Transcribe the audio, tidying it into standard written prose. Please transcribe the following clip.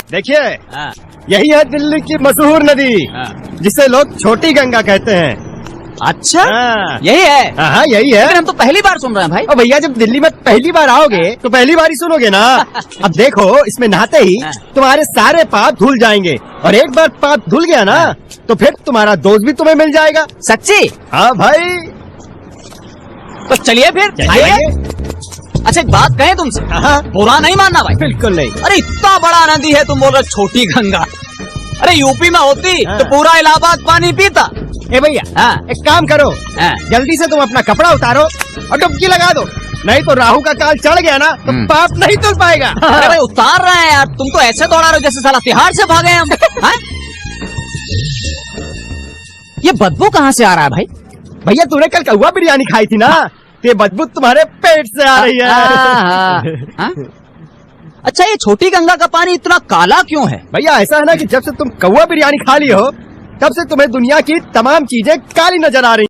देखिए, हाँ, यही है दिल्ली की मशहूर नदी, हाँ। जिसे लोग छोटी गंगा कहते हैं। अच्छा, हाँ। यही है। हाँ, यही है। लेकिन हम तो पहली बार सुन रहे हैं भाई। और भैया, जब दिल्ली में पहली बार आओगे तो पहली बार ही सुनोगे ना। अब देखो, इसमें नहाते ही हाँ। तुम्हारे सारे पाप धुल जाएंगे, और एक बार पाप धुल गया ना, तो फिर तुम्हारा दोस्त भी तुम्हें मिल जाएगा। सच्ची? हाँ भाई, तो चलिए फिर। चलिए। आइए। अच्छा, एक बात कहें तुमसे, हाँ, बुरा नहीं मानना भाई। बिल्कुल नहीं। अरे इतना बड़ा नदी है, तुम बोल रहे छोटी गंगा। अरे यूपी में होती हाँ। तो पूरा इलाहाबाद पानी पीता। ए भैया, हाँ, एक काम करो, हाँ। जल्दी से तुम अपना कपड़ा उतारो और डुबकी लगा दो, नहीं तो राहु का काल चढ़ गया ना तो पाप नहीं धुल पाएगा। अरे भाई, उतार रहे हैं यार, तुम तो ऐसे दौड़ा रहे हो जैसे साला तिहाड़ से भागे हम। हाँ? ये बदबू कहाँ से आ रहा है भाई? भैया, तूने कल कौवा बिरयानी खाई थी ना, तो ये बदबू तुम्हारे पेट से आ रही है। हाँ? अच्छा, ये छोटी गंगा का पानी इतना काला क्यों है? भैया, ऐसा है ना कि जब से तुम कौवा बिरयानी खा ली हो, तब से तुम्हें दुनिया की तमाम चीजें काली नजर आ रही